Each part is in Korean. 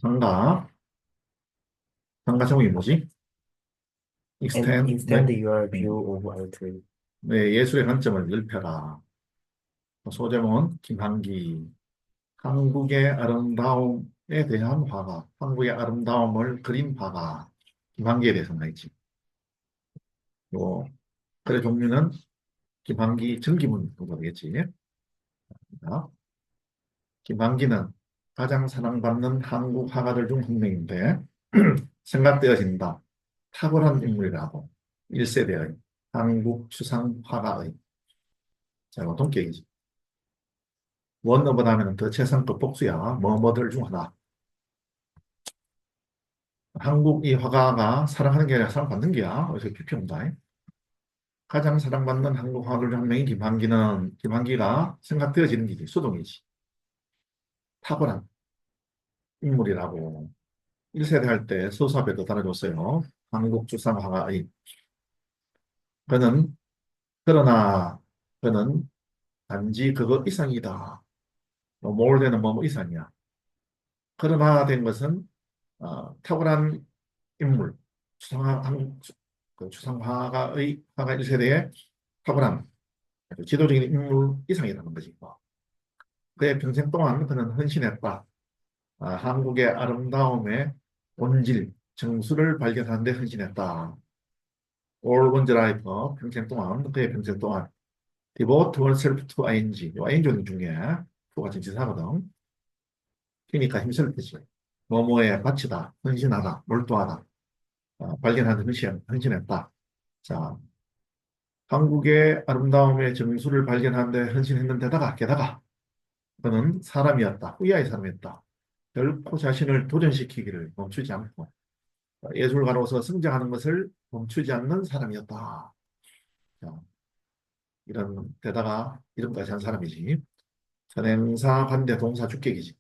상가. 상가 제목이 뭐지? And extend, extend your 음, view of art. 네, 예술의 관점을 넓혀라. 소제목은 김한기. 한국의 아름다움에 대한 화가, 한국의 아름다움을 그린 화가 김한기에 대해서 나있지. 요 글의 종류는 김한기 정기문으로 되겠지. 자, 김한기는 가장 사랑받는 한국 화가들 중 한 명인데 생각되어진다. 탁월한 인물이라고. 1세대의 한국 추상 화가의, 자, 이거 동격이지. 원어보다 하면 더 최상급 복수야. 뭐뭐들 중 하나. 한국 이 화가가 사랑하는 게 아니라 사랑받는 게야. 그래서 비평다. 가장 사랑받는 한국 화가들 중 한 명인 김한기가 생각되어지는 기지. 수동이지. 탁월한 인물이라고. 1세대 할 때 서수업에도 달아줬어요. 한국 추상 화가의. 그는, 그러나, 그는 단지 그거 이상이다. 뭘 되는 뭐 이상이야. 그러나 된 것은 탁월한 인물, 그 추상화가의 화가 1세대의 탁월한 아주 지도적인 인물 이상이라는 거지. 그의 평생 동안 그는 헌신했다. 한국의 아름다움의 본질, 정수를 발견하는 데 헌신했다. All one's life, 평생 동안, 그의 평생 동안 devote oneself to ing, 이 ing는 중에 to가 전치사거든. 그러니까 힘쓸 때지. 뭐뭐에 바치다, 헌신하다, 몰두하다, 발견하는 헌신했다. 자, 한국의 아름다움의 정수를 발견하는데 헌신했는데다가 게다가 그는 사람이었다. 후야의 사람이었다. 결코 자신을 도전시키기를 멈추지 않고 예술가로서 성장하는 것을 멈추지 않는 사람이었다. 자, 이런 데다가 이름까지 한 사람이지. 선행사 관대 동사 주격이지.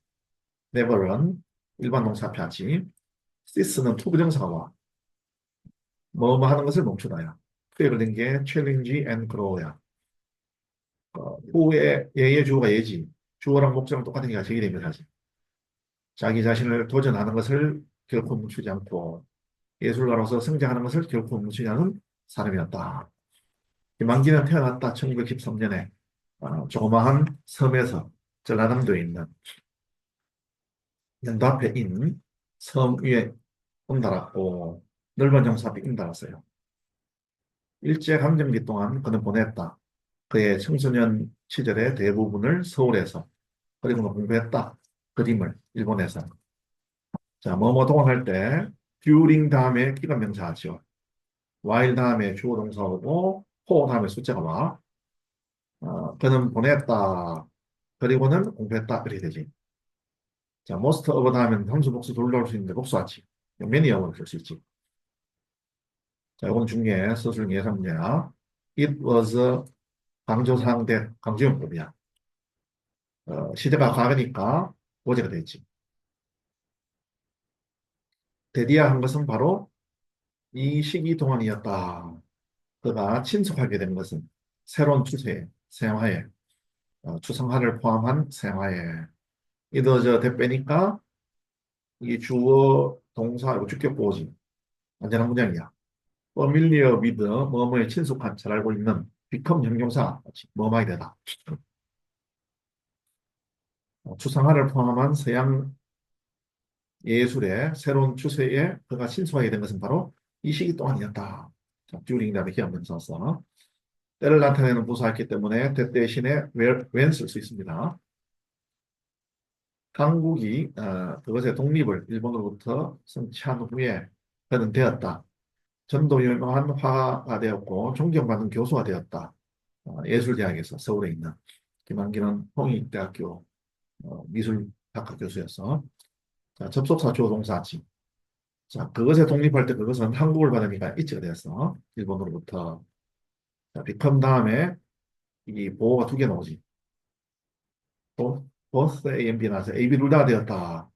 never은 일반 동사 앞에 하지. cease는 투부정사가 와. 뭐뭐 하는 것을 멈추다야. 투에 걸린 게 challenge and grow야. 후에 예의 주어가 예지. 주어랑 목적은 똑같으니까 제기되면 사실. 자기 자신을 도전하는 것을 결코 멈추지 않고 예술가로서 성장하는 것을 결코 멈추지 않은 사람이었다. 김한기는 태어났다. 1913년에 조그마한 섬에서 전라남도에 있는 연도 앞에 있는 섬 위에 온달았고 넓은 영수 앞에 인달았어요. 일제강점기 동안 그는 보냈다. 그의 청소년 시절의 대부분을 서울에서 그리고 공부했다. 그림을 일본에서. 자, 뭐뭐 동원할 때 during 다음에 기관 명사 하죠. while 다음에 주어 동사 오고 for 다음에 숫자가 와. 그는 보냈다. 그리고는 공부했다. 이렇게 되지. 자, most of 다음에는 함수 복수 돌 나올 수 있는데 복수하지. many of를 쓸 수 있지. 자, 이건 중에 서술 예상 문제야. It was 강조사항대 강조용법이야. 시대가 과거니까 어제가 됐지. 데디아 한 것은 바로 이 시기 동안이었다. 그가 친숙하게 된 것은 새로운 추세에, 생화에, 추상화를 포함한 생화에. 이더저 대빼니까 이게 주어, 동사, 이거 주격보어지. 완전한 문장이야. familiar with, 뭐뭐에 친숙한, 잘 알고 있는, become 형용사, 뭐뭐하게 되다. 추상화를 포함한 서양 예술의 새로운 추세에 그가 친숙하게 된 것은 바로 이 시기 동안이었다. 자, during 다음에 기억문 써서 때를 나타내는 부사였기 때문에 때 대신에 when 쓸 수 있습니다. 한국이 그것의 독립을 일본으로부터 성취한 후에 그는 되었다. 전도 유명한 화가가 되었고 존경받는 교수가 되었다. 예술대학에서 서울에 있는 김한기는 홍익대학교 미술학과 교수였어. 자, 접속사 주어 동사지. 자, 그것에 독립할 때 그것은 한국을 받으니까 이치가 되었어. 일본으로부터. 자, become 다음에 이 보호가 두 개 나오지. 또 both A and B 나서 A, B 둘 다 되었다.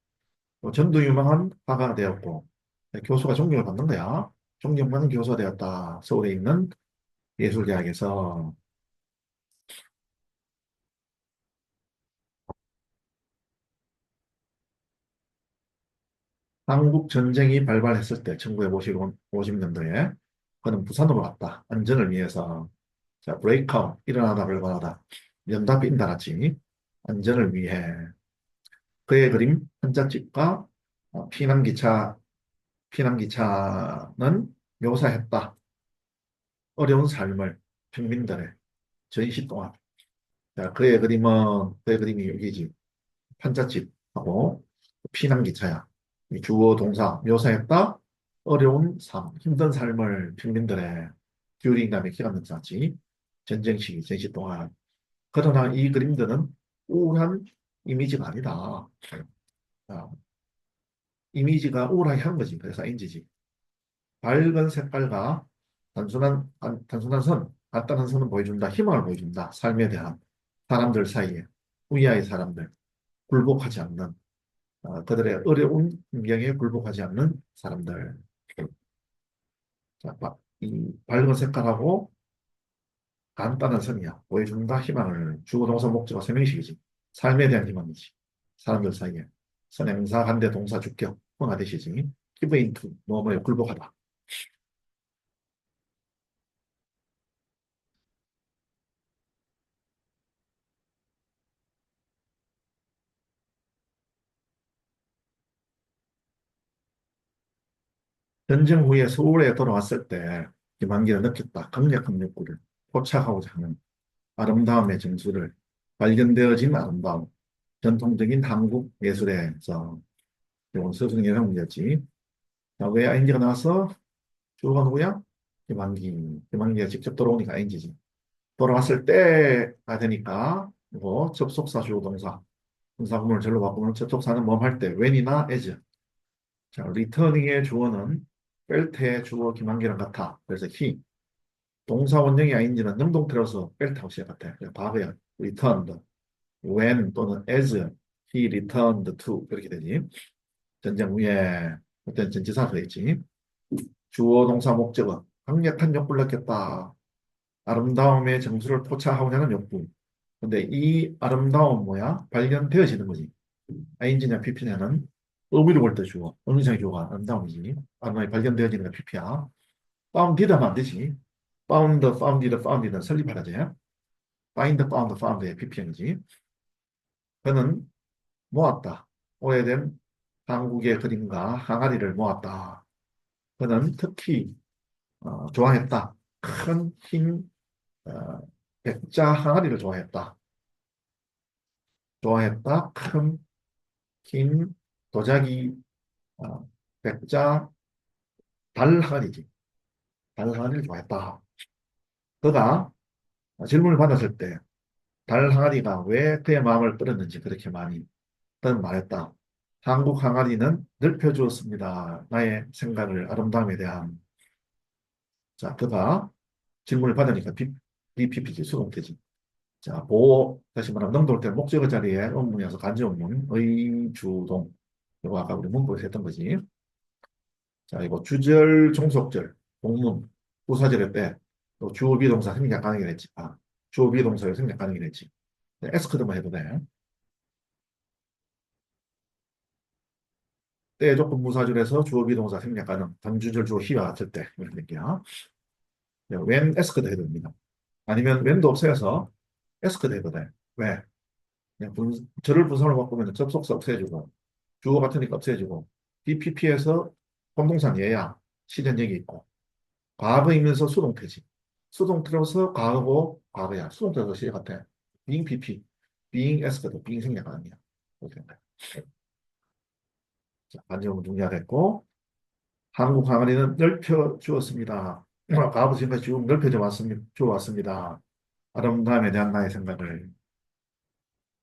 전도 유망한 화가가 되었고 교수가 존경을 받는 거야. 존경받는 교수가 되었다. 서울에 있는 예술대학에서. 한국 전쟁이 발발했을 때 1950년도에 그는 부산으로 왔다. 안전을 위해서. 자, 브레이크아웃, 일어나다 발발하다. 연다 빈다 같이 안전을 위해. 그의 그림 한자집과 피난기차는 묘사했다. 어려운 삶을 평민들의 전시 동안. 자, 그의 그림이 여기지. 판자집하고 피난기차야. 이 주어 동사 묘사했다. 어려운 삶, 힘든 삶을 평민들의 during 다음에 기간명사지. 전쟁 시기, 전시 동안. 그러나 이 그림들은 우울한 이미지가 아니다. 아, 이미지가 우울하게 한 거지. 그래서 인지지. 밝은 색깔과 단순한 선, 간단한 선은 보여준다. 희망을 보여준다. 삶에 대한 사람들 사이에, 위아의 사람들, 굴복하지 않는, 그들의 어려운 환경에 굴복하지 않는 사람들. 자, 이 밝은 색깔하고 간단한 선이야. 보여준다. 희망을. 주어 동사 목적어 세명식이지. 삶에 대한 희망이지. 사람들 사이에. 선행사, 한대, 동사, 주격, 혼화대시지. give into, 뭐뭐에 굴복하다. 전쟁 후에 서울에 돌아왔을 때 김한길은 느꼈다. 강력한 욕구를 포착하고자 하는 아름다움의 정수를 발견되어진 아름다움. 전통적인 한국 예술에서 이건 서술형 예상 문제였지. 자, 왜 ING가 나와서 주어가 누구야? 김한기. 김한기가 직접 돌아오니까 ING지. 돌아왔을 때가 되니까 이거 접속사 주어 동사. 동사구문을 절로 바꾸면 접속사는 뭐 할 때 when이나 as. 자, returning의 주어는 펠트의 주어 김한기랑 같아. 그래서 he. 동사 원형이 ing는 능동태로서 펠트하고 시작같아. 그래서 바보야. returned. when 또는 as he returned to 그렇게 되지. 전쟁 후에 어떤 전치사가 있지. 주어 동사 목적어. 강력한 욕구를 느꼈다. 아름다움의 정수를 포착하고자 하는 욕구. 근데 이 아름다움 뭐야? 발견되어지는 거지. ing냐 pp냐는 의미를 볼 때 주어. 의미상 주어가 아름다움이지. 아름다움이 발견되어지는 게 pp야. founded 하면 안 되지. founded는 설립하라지. found의 pp형이지. 그는 모았다. 오래된 한국의 그림과 항아리를 모았다. 그는 특히 좋아했다. 큰, 흰, 어, 백자 항아리를 좋아했다. 좋아했다. 큰, 흰, 도자기, 어, 백자, 달 항아리지. 달 항아리를 좋아했다. 그가 질문을 받았을 때, 달 항아리가 왜 그의 마음을 끌었는지 그렇게 많이 그는 말했다. 한국 항아리는 넓혀주었습니다. 나의 생각을 아름다움에 대한. 자, 그가 질문을 받으니까 BPPG 수동태지. 자, 다시 말하면 능동을 때 목적어 자리에 원문이어서 간접 원문, 의주동. 이거 아까 우리 문법에서 했던 거지. 자, 이거 주절, 종속절, 동문, 부사절에 때, 또 주어 비동사 생략 가능이랬지. 주어 비동사를 생략 가능이랬지. 에스크드만 해도 돼. 때 조건 부사절에서 주어 비동사 생략 가능, 단주절 주어 히와 같을 때, 이렇게 될게요. when 에스크드 해도 됩니다. 아니면 when도 없애서 에스크드 해도 돼. 왜? 그냥 절을 분사로 바꾸면 접속사 없애주고 주어 같으니까 없애주고 BPP에서 공동사 얘야 시전 얘기 있고 과거이면서 수동태지 수동태로서 과거고 과거야 수동태로서 시제 같아 being PP being asked being 생략 아니야 이렇게 된다. 자, 반지문 중요하겠고 한국 항아리는 넓혀 주었습니다. 과거 지금까지 쭉 넓혀져 주었습니다. 아름다움에 대한 나의 생각을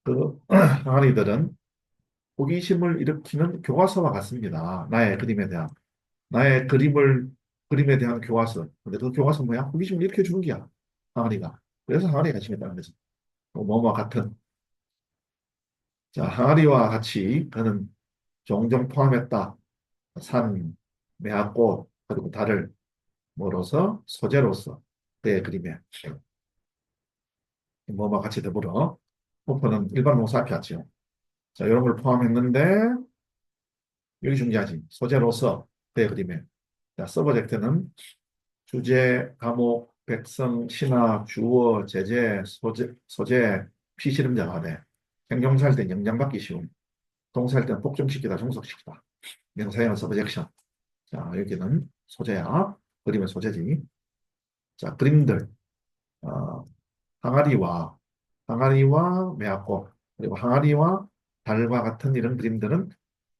그 항아리들은 호기심을 일으키는 교과서와 같습니다. 그림에 대한 교과서. 근데 그 교과서 뭐야? 호기심을 일으켜주는 게야. 항아리가. 그래서 항아리가 관심이 있다는 거지. 뭐뭐와 같은. 자, 항아리와 같이 그는 종종 포함했다. 산, 매화꽃, 그리고 달을 뭐로서? 소재로서 그의 그림에. 뭐뭐와 같이 더불어. 포포는 일반 동사 앞이었죠. 자, 이런 걸 포함했는데 여기 중요하지. 소재로서 그의 그림에. 자, 서브젝트는 주제, 과목, 백성, 신화, 주어, 제재, 소재, 피실험자가 돼. 형용사할 땐 영장받기 쉬운. 동사할 땐 복종시키다, 종속시키다. 명사형은 서브젝션. 자, 여기는 소재야. 그림의 소재지. 자, 그림들. 어, 항아리와 매화꽃, 그리고 항아리와 달과 같은 이런 그림들은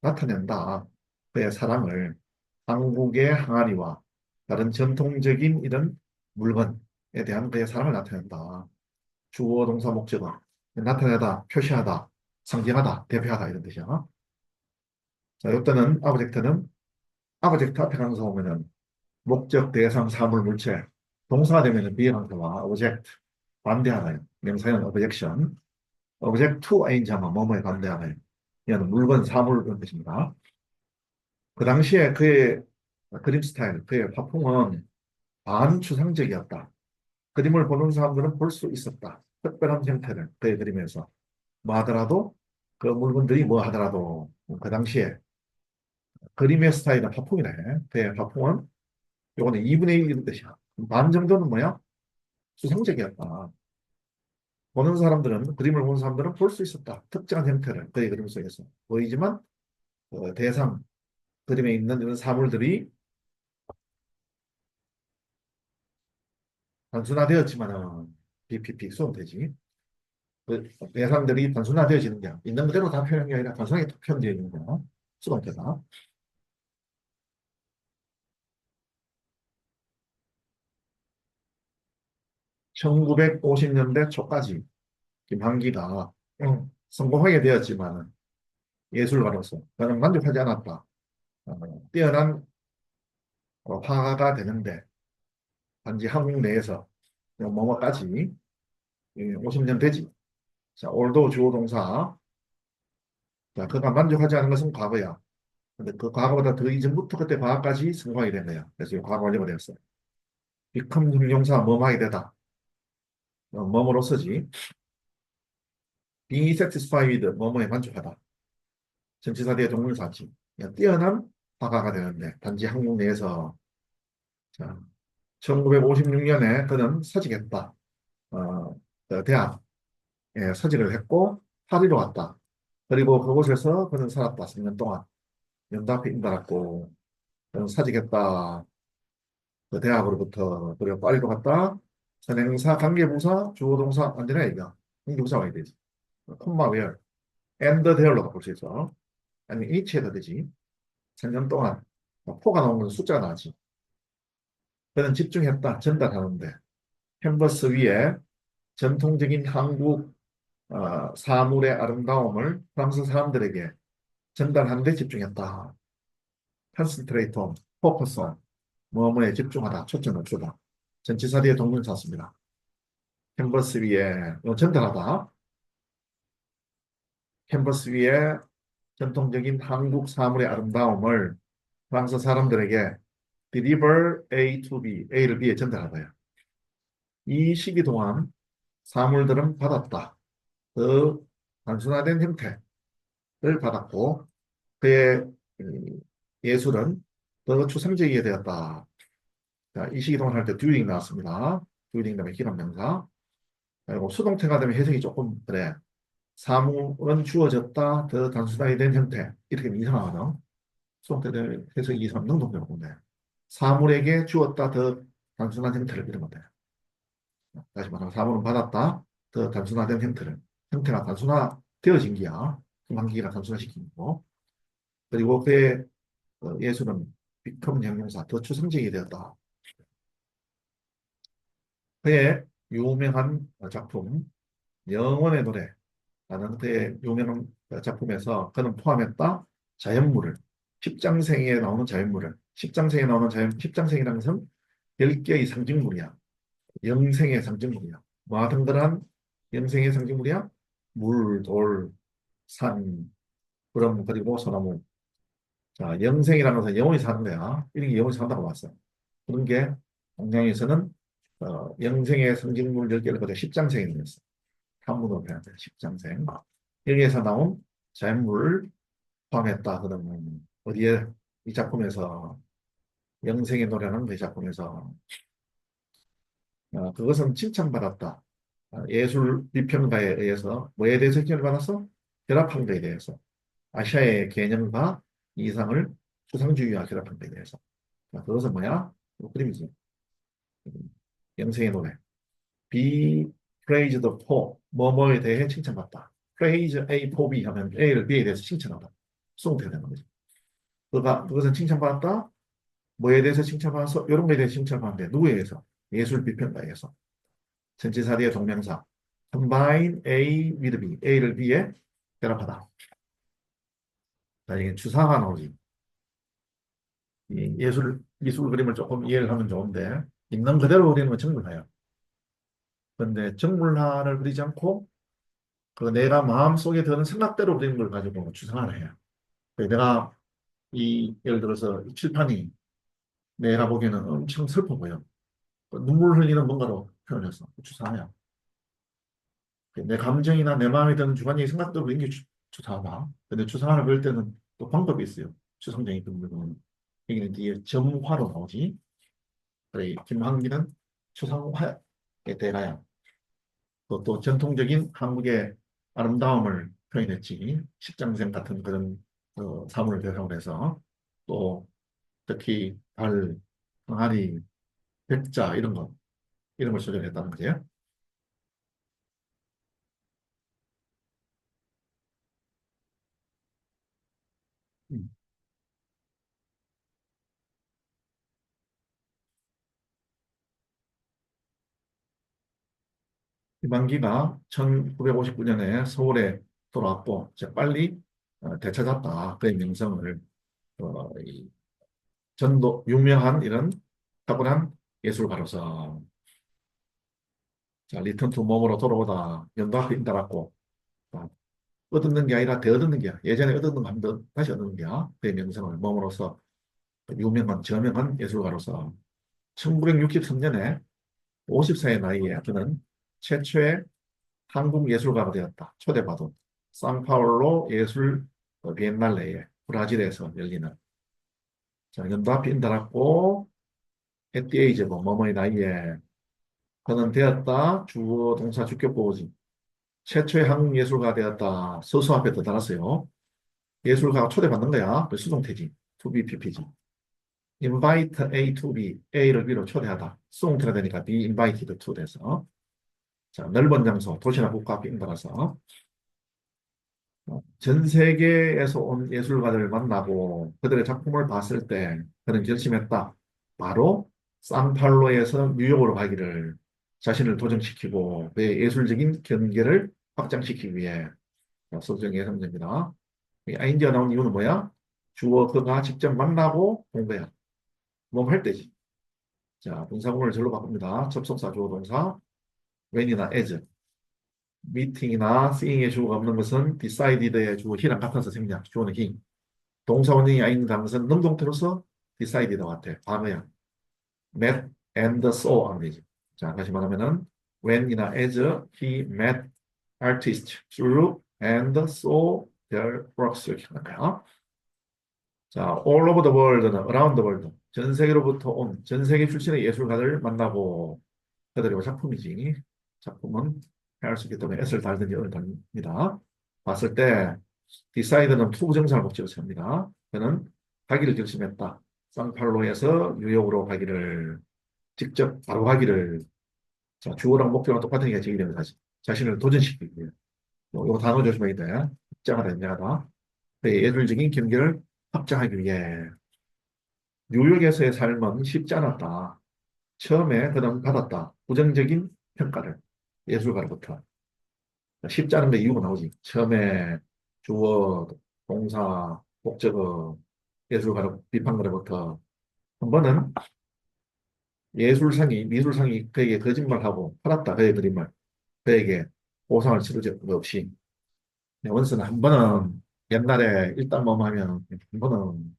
나타낸다. 그의 사랑을 한국의 항아리와 다른 전통적인 이런 물건에 대한 그의 사랑을 나타낸다. 주어, 동사, 목적어. 나타내다, 표시하다, 상징하다, 대표하다 이런 뜻이야. 자, 이때는 아브젝트 앞에 강사 오면은 목적, 대상, 사물, 물체. 동사가 되면은 비행항사와 오젝트, 반대하나요? 명사형 오브젝션. 오브젝트 투 아인자마 뭐뭐에 반대하나요? 이는 물건, 사물 그런 뜻입니다. 그 당시에 그의 그림 스타일, 그의 화풍은 반추상적이었다. 그림을 보는 사람들은 볼 수 있었다. 특별한 형태를 그의 그림에서 뭐 하더라도 그 물건들이 뭐 하더라도 그 당시에 그림의 스타일은 화풍이네. 그의 화풍은 요거는 2분의 1 이런 뜻이야. 반 정도는 뭐야? 추상적이었다. 보는 사람들은 그림을 보는 사람들은 볼 수 있었다. 특정한 형태를 그의 그림 속에서 보이지만 대상 그림에 있는 이런 사물들이 단순화되었지만은 PPP 수용되지. 그 대상들이 단순화되어지는 게 아니라 있는 그대로 다 표현한 게 아니라 단순하게 표현되어 있는 거야. 수동태다. 1950년대 초까지 김한기가 성공하게 되었지만 예술가로서 나는 만족하지 않았다. 뛰어난 화가가 되는데 단지 한국 내에서 뭐뭐까지 50년 되지. 자, 올도 주어 동사. 자, 그가 만족하지 않은 것은 과거야. 근데 그 과거보다 더 이전부터 그때 과거까지 성공하게 된 거야. 그래서 이 과거 완료가 되었어. become 형용사 뭐뭐하게 되다. 뭐뭐로 쓰지. be satisfied with 뭐뭐에 만족하다. 전치사 뒤에 동물사지. 뛰어난 화가가 되는데 단지 한국 내에서 자, 1956년에 그는 서직했다. 대학에 서직을 했고 파리로 왔다. 그리고 그곳에서 그는 살았다. 3년 동안. 연답에 인달았고 그는 사직했다. 그 대학으로부터 그리고 파리로 갔다. 선행사, 관계부사, 주어동사 언제나 얘기야. 관계부사 와야 되지. 콤마 웨어, and there로 볼 수 있어. 아니면 h해도 되지. 3년 동안 포가 나오는 건 숫자가 나지. 그는 집중했다. 전달하는데 캔버스 위에 전통적인 한국 사물의 아름다움을 프랑스 사람들에게 전달하는 데 집중했다. 컨센트레이트 온, 포커스 온, 뭐뭐에 집중하다, 초점을 주다. 전치사 뒤에 동명사 씁니다. 캔버스 위에 전달하다. 캔버스 위에 전통적인 한국 사물의 아름다움을 프랑스 사람들에게 deliver A to B, A를 B에 전달하다요. 이 시기 동안 사물들은 받았다. 그 단순화된 형태를 받았고 그의 예술은 더 추상적이게 되었다. 자, 이 시기 동안 할 때 during 나왔습니다. during 다음에 기람 명사. 그리고 수동태가 되면 해석이 조금 그래. 사물은 주어졌다. 더 단순하게 된 형태. 이렇게 이상하거든. 수동태 되면 해석이 이상 능동적으로 보네. 사물에게 주었다. 더 단순한 형태를 이루면 돼. 다시 말하면 사물은 받았다. 더 단순화된 형태를. 형태가 단순화되어진 기야. 금한기가 단순화시킨 거. 그리고 그의 예술은 become 형용사, 더 추상적이 되었다. 그의 유명한 작품, 영원의 노래라는 그의 유명한 작품에서 그는 포함했다. 자연물을, 십장생에 나오는 자연물을, 십장생에 나오는 십장생이라는 것은 10개의 상징물이야. 영생의 상징물이야. 뭐하든 그런 영생의 상징물이야? 물, 돌, 산, 구름, 그리고 소나무. 자, 영생이라는 것은 영원히 사는 거야. 이런 게 영원히 산다고 봤어. 그런 게 동양에서는 영생의 상징물 10개를 거쳐 십장생이라고 했어. 한문으로 표현돼 십장생. 여기에서 나온 자연물을 포함했다. 그러면 어디에 이 작품에서 영생의 노래는 그 작품에서 그것은 칭찬받았다. 예술 비평가에 의해서 뭐에 대해서 칭찬받았어? 결합한 것에 대해서. 아시아의 개념과 이상을 추상주의와 결합한 것에 대해서. 그것은 뭐야? 그림이지. 영생의 노래. Be praised for 뭐뭐에 대해 칭찬받다. praise A for B 하면 A를 B에 대해서 칭찬하다. 수동태가 되는 거지. 그것은 칭찬받았다. 뭐에 대해서 칭찬받았어? 이런 거에 대해서 칭찬받는데 누구에 의해서? 예술 비평가에 의해서. 전치사리의 동명사. combine A with B. A를 B에 결합하다. 자, 이게 주사가 나오지. 이 미술 그림을 조금 이해를 하면 좋은데, 있는 그대로 그리는 건 정글화예요. 그런데 정글화를 그리지 않고, 그 내가 마음속에 드는 생각대로 그리는 걸 가지고 추상화를 해요. 내가 예를 들어서 이 칠판이 내가 보기에는 엄청 슬퍼 보여. 눈물 흘리는 뭔가로 표현해서 추상화야. 내 감정이나 내 마음에 드는 주관적인 생각대로 그리는 게 추상화. 근데 추상화를 그릴 때는 또 방법이 있어요. 추상적인 부분은. 여기는 뒤에 점화로 나오지. 그래, 김한기는 추상화에 대가야. 또 전통적인 한국의 아름다움을 표현했지. 십장생 같은 그런 사물을 대상으로 해서 또 특히 달, 항아리, 백자 이런 걸 조절했다는 거죠. 음. 김한기가 1959년에 서울에 돌아왔고 이제 빨리 되찾았다. 그의 명성을 이 전도 유명한 이런 탁월한 예술가로서 자, 리턴 투 몸으로 돌아오다 연도가 힘달았고 얻는 게 아니라 더 얻는 게야. 예전에 얻었는 거 하면 다시 얻는 게야. 그의 명성을 몸으로써 유명한 저명한 예술가로서 1963년에 50세의 나이에 그는 최초의 한국 예술가가 되었다. 초대받은 상파울로 예술 비엔날레에 브라질에서 열리는 자, 연도 앞이 달았고 에띠에이제 뭐뭐의 나이에 그는 되었다. 주어 동사 주격 보호지. 최초의 한국 예술가 되었다. 서수 앞에 더 달았어요. 예술가가 초대받는 거야. 그 수동태지. to be pp지. invite A to B, A를 B로 초대하다. 수동태가 되니까 be invited to 돼서. 자, 넓은 장소, 도시나 국가 앞에 따라서 전 세계에서 온 예술가들을 만나고 그들의 작품을 봤을 때 그는 결심했다. 바로 상팔로에서 뉴욕으로 가기를 자신을 도전시키고 그의 예술적인 경계를 확장시키기 위해 서정 예상됩니다. 이 아이디어 나온 이유는 뭐야? 주어 그가 직접 만나고 본 거야. 뭐 할 때지. 자, 분사구문을 절로 바꿉니다. 접속사 주어 동사 when이나 as. 미팅이나 seeing의 주어가 없는 것은 decided의 주어 he랑 같아서 생략. 주어는 he. 동사 원형이 아닌 것은 능동태로서 decided 같아. 과거야. met and saw 하면 되지. 자, 다시 말하면은 when이나 as he met artists through and saw their works 이렇게 하는 거야. 자, all over the world는 around the world. 전 세계로부터 온 전 세계 출신의 예술가들 만나고 그들의 작품이지. 작품은 해할 수 있기 때문에 s를 달든지 어를 답니다. 봤을 때 decide는 to 부정사를 목적으로 씁니다. 그는 가기를 결심했다. 상팔로에서 뉴욕으로 가기를 직접 바로 가기를 자, 주어랑 목표랑 똑같은 게 제기되는 사실. 자신을 도전시키기 위해. 요 단어 조심해야 돼. 입장하다, 인정하다. 그의 예술적인 경계를 확장하기 위해 뉴욕에서의 삶은 쉽지 않았다. 처음에 그는 받았다. 부정적인 평가를 예술가로부터. 쉽지 않은 데 이유가 나오지. 처음에 주어, 동사, 목적어, 예술가로 비판가로부터 한 번은 미술상이 그에게 거짓말하고 팔았다. 그의 그림을. 그에게 보상을 치를 적 없이. 원스는 한 번은 옛날에 일단 뭐 하면 한 번은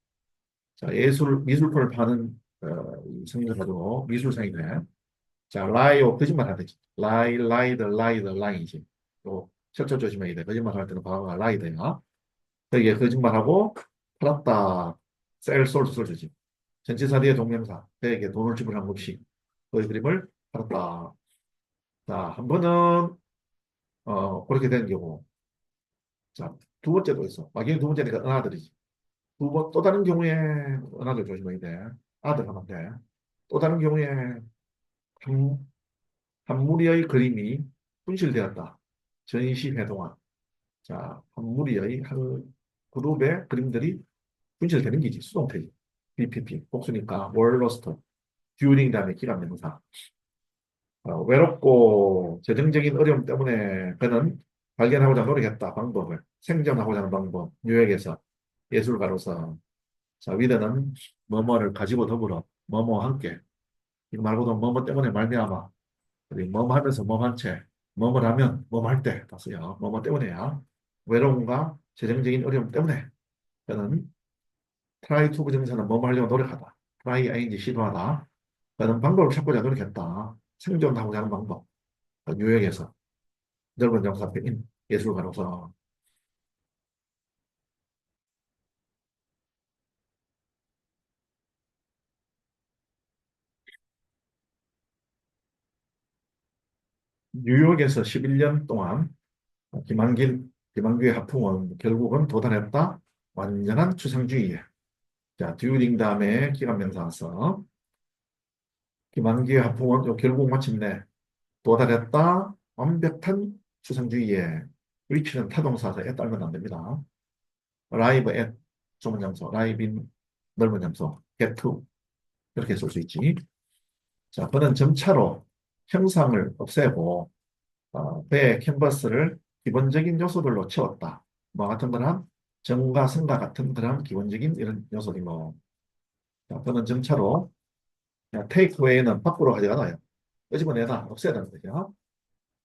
자, 미술품을 파는 이 성인을 가지고 미술상이 돼. 자, 라이오 거짓말 하듯이. 라이드, 라이지. 또 철저 조심해야 돼. 거짓말 할 때는 과거가 라이드야. 그게 거짓말하고 팔았다. sell, sold 써주지. 전치사 뒤에 동명사. 그에게 돈을 지불한 것이 그의 그림을 팔았다. 자, 한 번은 그렇게 된 경우. 자, 두 번째도 있어. 막연히 두 번째니까 은하들이지. 두 번, 또 다른 경우에 은하들 조심해야 돼. 아들 하면 돼. 또 다른 경우에 한, 한 무리의 그림이 분실되었다. 전시회 동안. 자, 한 무리의 한 그룹의 그림들이 분실되는 기지. 수동태지. BPP. 복수니까 were lost. during 다음에 기간 명사. 외롭고 재정적인 어려움 때문에 그는 발견하고자 노력했다. 방법을. 생존하고자 하는 방법. 뉴욕에서 예술가로서. 자, 위드는 뭐뭐를 가지고 더불어 뭐뭐와 함께. 이거 말고도 뭐뭐 때문에 말미암아. 우리 뭐뭐 하면서 뭐뭐 한 채. 뭐뭐 하면 뭐뭐 할 때. 다 써요. 뭐뭐 때문에야. 외로움과 재정적인 어려움 때문에 그는 try to 부정사는 뭐뭐 하려고 노력하다. try ing 시도하다. 그는 방법을 찾고자 노력했다. 생존하고자 하는 방법. 뉴욕에서 넓은 영상인 예술가로서 뉴욕에서 11년 동안 김한길의 하풍은 결국은 도달했다. 완전한 추상주의에. 자, 듀링 다음에 기관명사 와서 김한길의 하풍은 결국 마침내 도달했다. 완벽한 추상주의에. 위치는 타동사에 따르면 안 됩니다. arrive at 좁은 장소, arrive in 넓은 장소, get to 이렇게 쓸 수 있지. 자, 그는 점차로 형상을 없애고 배의 캔버스를 기본적인 요소들로 채웠다. 뭐 같은 그런 정과 성과 같은 그런 기본적인 이런 요소들 뭐. 자, 그는 점차로 테이크 웨이는 밖으로 가져가나요? 끄집어내다, 없애야 되는 거죠.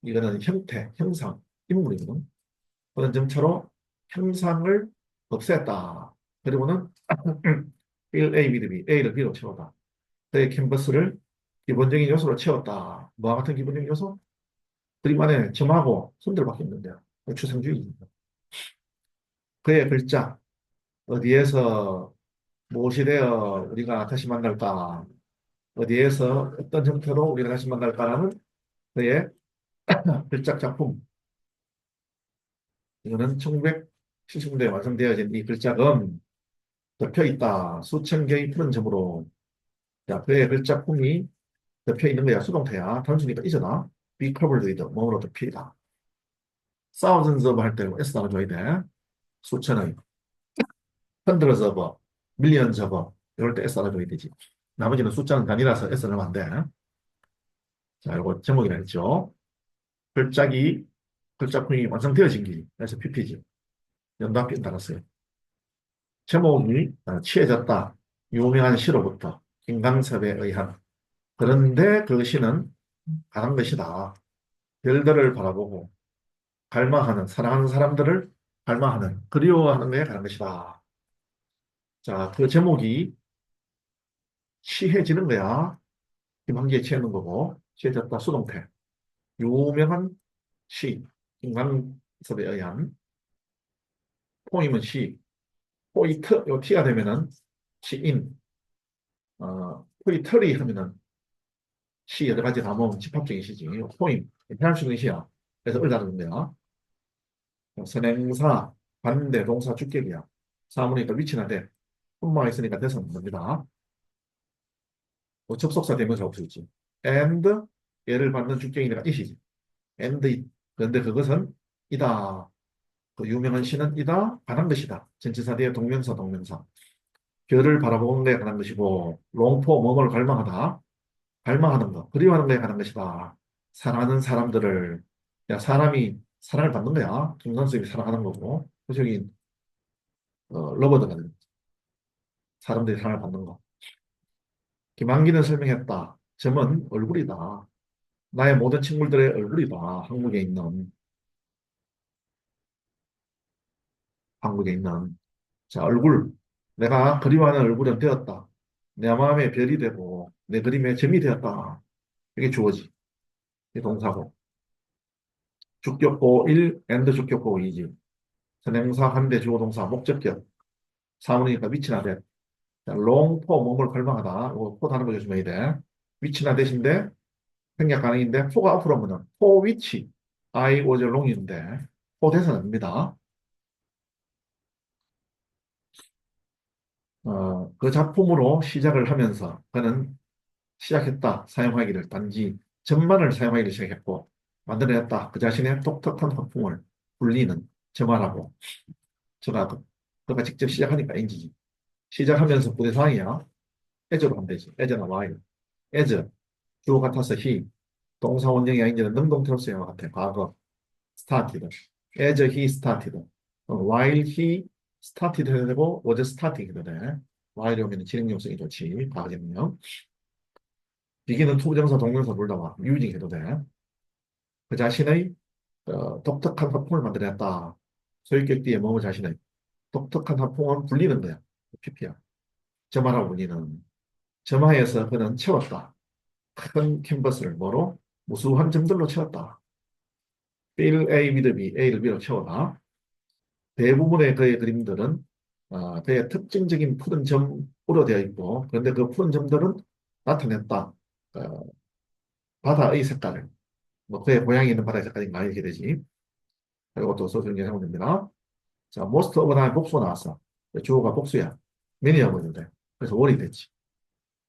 이거는 형태, 형상, 인물이거든. 그는 점차로 형상을 없앴다. 그리고는 fill A with B, A를 B로 채웠다. 그의 캔버스를 기본적인 요소로 채웠다. 뭐와 같은 기본적인 요소? 그림 안에 점하고 손들밖에 없는데요. 추상주의입니다. 그의 글자, 어디에서 무엇이 되어 우리가 다시 만날까? 어디에서 어떤 형태로 우리가 다시 만날까라는 그의 글자 작품. 이거는 1970년대에 완성되어진 이 글자는 덮여 있다. 수천 개의 푸른 점으로. 자, 그의 글자품이 덮여 있는 거야. 수동태야. 단순히가 이잖아. be covered with, 뭐로 덮여 있다. thousands of 할 때 S 나눠줘야 돼. 수천의. hundreds of, millions of, 이럴 때 S 나눠줘야 되지. 나머지는 숫자는 단위라서 S 넣으면 안 돼. 자, 이거 제목이라 했죠. 글자기, 글자품이 완성되어진 기. 그래서 PPG. 연답변 달았어요. 제목이 취해졌다. 유명한 시로부터 김강섭에 의한. 그런데 그 시는 강한 것이다. 별들을 바라보고 갈망하는, 사랑하는 사람들을 갈망하는, 그리워하는 것에 관한 것이다. 자, 그 제목이 취해지는 거야. 김한기에 취하는 거고, 취해졌다. 수동태. 유명한 시, 김강섭에 의한. 포임은 시, 포이트, 요 티가 되면은 시인, 포이터리 하면은 시 여러 가지 담은 집합적인 시지. 포임, 표현할 수 있는 시야. 그래서 을다는 거야. 선행사, 반대, 동사, 주격이야. 사물이니까 위치나 돼. 품만 있으니까 대상 겁니다. 뭐 접속사 되면서 없수 있지. and 얘를 받는 주격이니까 이시지. and it. 그런데 그것은 이다. 그 유명한 시는 이다. 관한 것이다. 전치사 뒤에 동명사, 동명사. 별을 바라보는 데에 관한 것이고, 롱포, 뭐뭐를 갈망하다. 갈망하는 것, 그리워하는 것에 관한 것이다. 사랑하는 사람들을, 야, 사람이 사랑을 받는 거야. 김선수님이 사랑하는 거고, 표적인, 러버드가 되는 거지. 사람들이 사랑을 받는 거. 김한기는 설명했다. 점은 얼굴이다. 나의 모든 친구들의 얼굴이다. 한국에 있는, 한국에 있는. 자, 얼굴. 내가 그리워하는 얼굴은 되었다. 내 마음의 별이 되고, 내 그림의 점이 되었다. 이게 주어지. 이 동사고. 주격보 1, and 주격보 2지. 선행사, 한대, 주어동사, 목적격. 사물이니까 위치나 대. 자, 롱포 몸을 걸망하다. 이거 포 다는 거 조심해야 돼. 위치나 대신데 생략 가능인데 포가 앞으로 오면은 포 위치 I was long인데 포 대사는 됩니다. 그 작품으로 시작을 하면서 그는 시작했다. 사용하기를 단지 점만을 사용하기를 시작했고 만들어냈다. 그 자신의 독특한 화풍을 불리는 점화라고 전화도 그가 직접 시작하니까 인지지. 시작하면서 부대상이야. as로 하면 되지. as나 while. as 주어 같아서 he 동사 원형이 아닌지는 능동태로 쓰여야 같아. 과거 started. as he started. while he started 해야 되고 was starting 해도 돼. while 오면 진행용성이 좋지. 과거제는요. 비기는 투부정사 동명사 둘 다 와. using 해도 돼. 그 자신의 독특한 화풍을 만들어냈다. 소유격 뒤에 뭐뭐 자신의 독특한 화풍을 불리는 거야. PP야. 점화라고 불리는. 점화에서 그는 채웠다. 큰 캔버스를 뭐로? 무수한 점들로 채웠다. fill A with B, A를 B로 채워라. 대부분의 그의 그림들은 그의 특징적인 푸른 점으로 되어 있고, 그런데 그 푸른 점들은 나타냈다. 어, 바다의 색깔을. 뭐 그의 고향이 있는 바다의 색깔이 많이 이렇게 되지. 그리고 또 소설 연상은 됩니다. 자, most of the 복수가 나왔어. 주어가 복수야. many하고 있는데. 그래서 월이 됐지.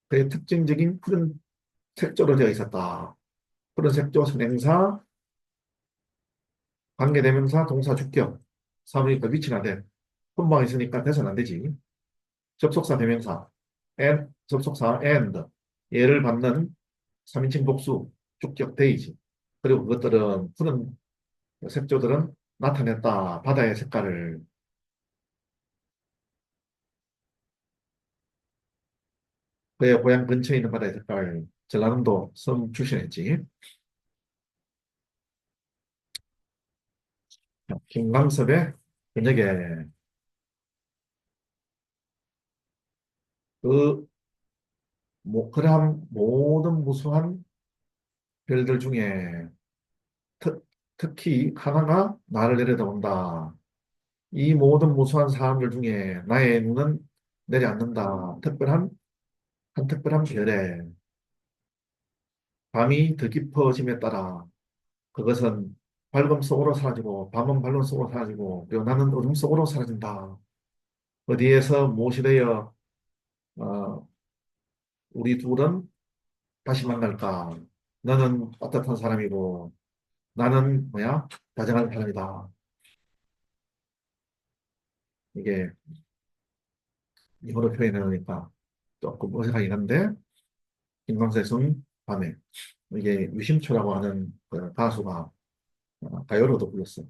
그의 특징적인 푸른 색조로 되어 있었다. 푸른 색조 선행사, 관계대명사, 동사 주격. 사무니까 위치가 돼. 혼방 있으니까 대서는 안 되지. 접속사 대명사, 접속사 and, 얘를 받는 3인칭 복수, 주격 데이지. 그리고 그것들은, 푸른 색조들은 나타냈다. 바다의 색깔을. 그의 고향 근처에 있는 바다의 색깔. 전라남도 섬 출신이지. 김광섭의 저녁에 그, 그러한 모든 무수한 별들 중에 특히 하나가 나를 내려다본다. 이 모든 무수한 사람들 중에 나의 눈은 내려앉는다. 한 특별한 별에 밤이 더 깊어짐에 따라 그것은 밝음 속으로 사라지고 밤은 밝음 속으로 사라지고 그리고 나는 어둠 속으로 사라진다. 어디에서 무엇이 되어 어, 우리 둘은 다시 만날까? 너는 따뜻한 사람이고 나는 뭐야? 다정한 사람이다. 이게 영어로 표현하니까 조금 어색하긴 한데 김광석의 숨 밤에 이게 유심초라고 하는 그 가수가 가요로도 불렀어.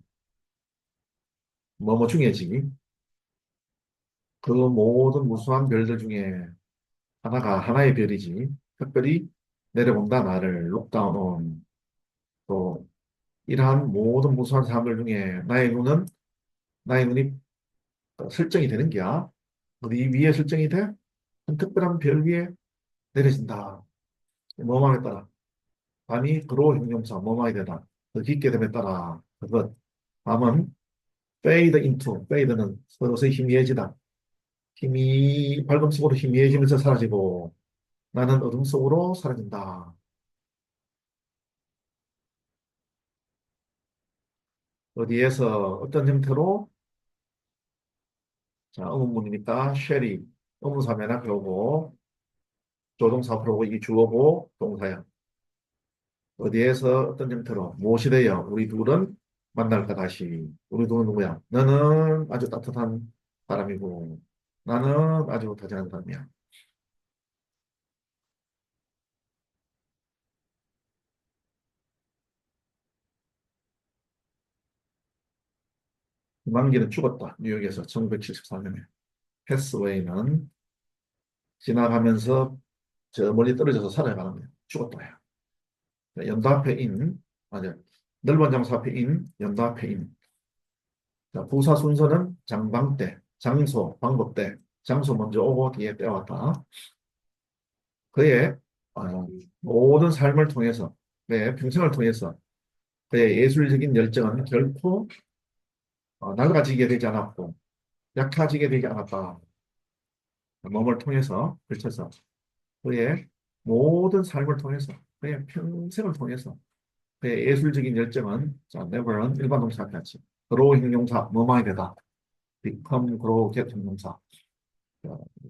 뭐뭐 중에지 그 모든 무수한 별들 중에 하나가 하나의 별이지. 특별히 내려온다 나를 록다운 온. 또 이러한 모든 무수한 사람들 중에 나의 눈이 설정이 되는 게야. 어디 위에 설정이 돼? 한 특별한 별 위에 내려진다. 뭐뭐에 따라 밤이 그로 형용사 뭐뭐에 되다. 더 깊게 됨에 따라 그것 밤은 fade into fade는 서로서히 희미해지다. 힘이 밝음 속으로 희미해지면서 사라지고 나는 어둠 속으로 사라진다. 어디에서 어떤 형태로 자 의문문이니까 쉐리 의문사면 앞에 오고 조동사 앞으로 오고 이게 주어고 동사야. 어디에서 어떤 형태로 무엇이 되어 우리 둘은 만날까 다시. 우리 둘은 누구야? 너는 아주 따뜻한 사람이고 나는 아주 다정한 사람이야. 김만기는 죽었다. 뉴욕에서 1974년에. 패스웨이는 지나가면서 저 멀리 떨어져서 살아가는 거야. 죽었다. 연도 앞에 인, 맞아. 넓은 장소 앞에 인, 연도 앞에 인. 자, 부사 순서는 장방때, 장소, 방법때, 장소 먼저 오고 뒤에 빼왔다. 그의 모든 삶을 통해서, 그의 평생을 통해서 그의 예술적인 열정은 결코 낡아지게 되지 않았고 약해지게 되지 않았다. 몸을 통해서 걸쳐서 그의 모든 삶을 통해서 그의 평생을 통해서 그의 예술적인 열정은 자, never은 일반 동사 같이 grow 형용사 뭐뭐이 되다 become grow get 형용사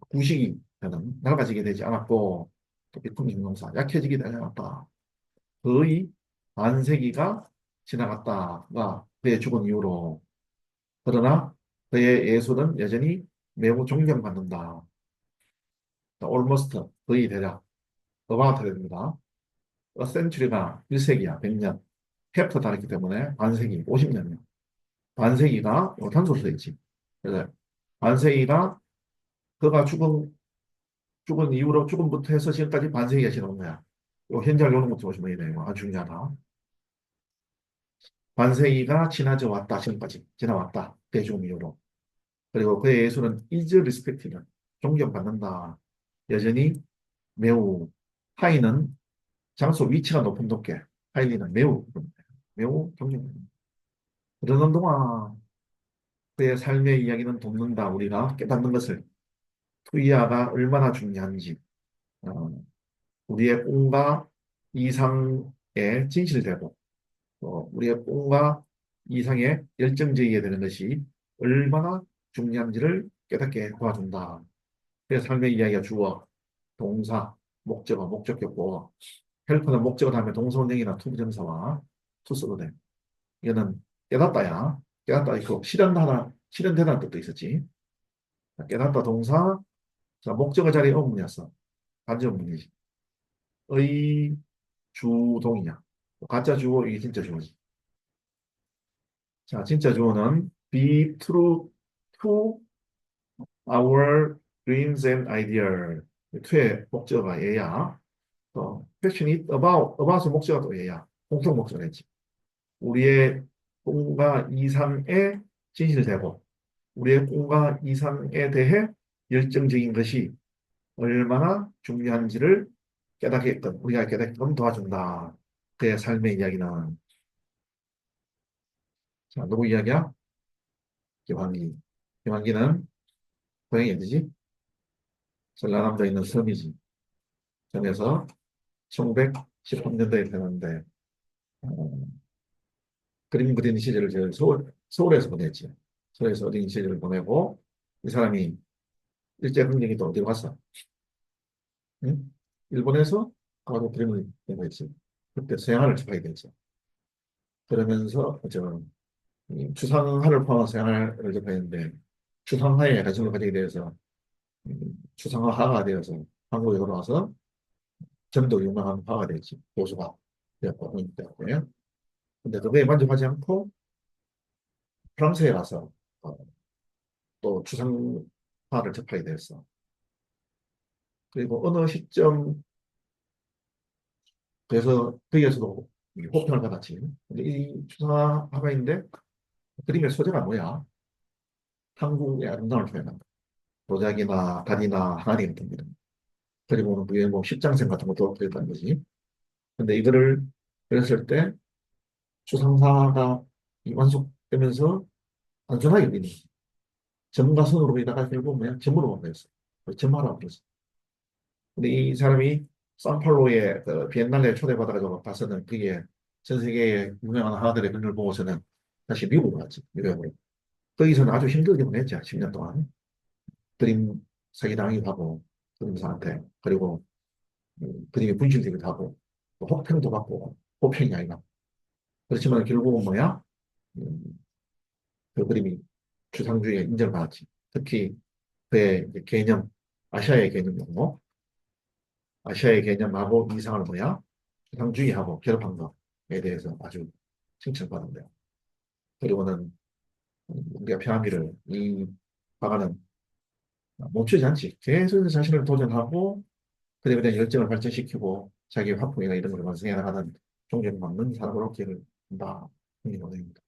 구식이 되는 낡아지게 되지 않았고 또 become 형용사 약해지게 되지 않았다. 거의 반세기가 지나갔다가 그의 죽은 이후로 그러나 그의 예술은 여전히 매우 존경받는다. almost 거의 대략 about 됩니다. 센츄리가 1세기야, 100년. 해부터 다르기 때문에 반세기, 50년이야. 반세기가 단수로 돼 있지. 그래서 반세기가 그가 죽은 이후로 죽음부터 해서 지금까지 반세기가 지나온 거야. 요 현재를 요는 것도 보시면 돼요. 아주 중요하다. 반세기가 지나져 왔다. 지금까지 지나왔다. 그의 죽음 이후로. 그리고 그의 예술은 is respected. 존경받는다. 여전히 매우 하이는 장소 위치가 높게 하이리는 매우 존경받는다. 그러는 동안 그의 삶의 이야기는 돕는다. 우리가 깨닫는 것을 투이아가 얼마나 중요한지 우리의 꿈과 이상에 진실되고 우리의 꿈과 이상에 열정적이게 되는 것이 얼마나 중요한지를 깨닫게 도와준다. 그래서 삶의 이야기가 주어, 동사, 목적어, 목적격보, 헬프는 목적어 다음에 동사원형이나 투부정사와 투쓰도 돼. 이거는 깨닫다야. 깨닫다 있고 실현되다는 뜻도 있었지. 깨닫다 동사, 자, 목적어 자리에 어문이었어. 반지 어문이지. 의 주동이냐. 가짜 주어, 이게 진짜 주어지. 자, 진짜 주어는 be true to our dreams and ideas. to의 목적어가 얘야. 또 passionate about의 목적어가 또 얘야. 공통 목적어겠지. 우리의 꿈과 이상에 진실되고 우리의 꿈과 이상에 대해 열정적인 것이 얼마나 중요한지를 깨닫게끔 우리가 깨닫게끔 도와준다. 그의 삶의 이야기는 자, 누구 이야기야? 김환기. 김환기는 고향이 어디지? 전라남도에 있는 섬이지. 섬에서 1913년도에 태어났는데 그림 그리는 시절을 저 서울에서 보냈지. 서울에서 어린 시절을 보내고 이 사람이 일제강점기 또 어디로 갔어? 응? 일본에서 바로 그림을 그리고 그때 서양화를 접하게 됐죠. 그러면서 추상화를 포함한 서양화를 접했는데 추상화에 관심을 가지게 되어서 추상화가 되어서 한국에 돌아와서 전도 유명한 화가 됐지. 교수가 되었고, 되었고요. 근데 그거에 만족하지 않고 프랑스에 가서 어, 또 추상화를 접하게 됐어. 그리고 어느 시점, 그래서 거기에서도 호평을 받았지. 근데 이 추상화가 있는데 그림의 소재가 뭐야? 한국의 아름다움을 표현한다. 도자기나 다리나 항아리 같은 이런. 그리고는 그게 뭐 십장생 같은 것도 그랬다는 거지. 근데 이거를 그랬을 때 추상화가 완성되면서 단순하게 그리는 점과 선으로 보이다가 결국 뭐야? 점으로 바뀌었어. 점화라고 그러지. 근데 이 사람이 산팔로의 그 비엔날레 초대받아가지고 봐서는 그게 전 세계의 유명한 화가들의 그림을 보고서는 다시 미국으로 갔지. 미국으로. 거기서는 아주 힘들게 보냈죠. 10년 동안. 그림 사기당하기도 하고, 그림사한테. 그리고 그림이 분실되기도 하고, 또 혹평도 받고, 호평이 아니라. 그렇지만 결국은 뭐야? 음, 그 그림이 추상주의에 인정을 받았지. 특히 그의 이제 개념, 아시아의 개념이고, 아시아의 개념하고 이상을 뭐야? 추상주의하고 결합한 것에 대해서 아주 칭찬받은데요. 그리고는 우리가 피라미드를 이 화가는 멈추지 않지. 계속 자신을 도전하고 그에 대한 열정을 발전시키고 자기 화풍이나 이런 걸 완성해 나가는 존경받는 사람으로 기억을 한다. 그게 노래입니다.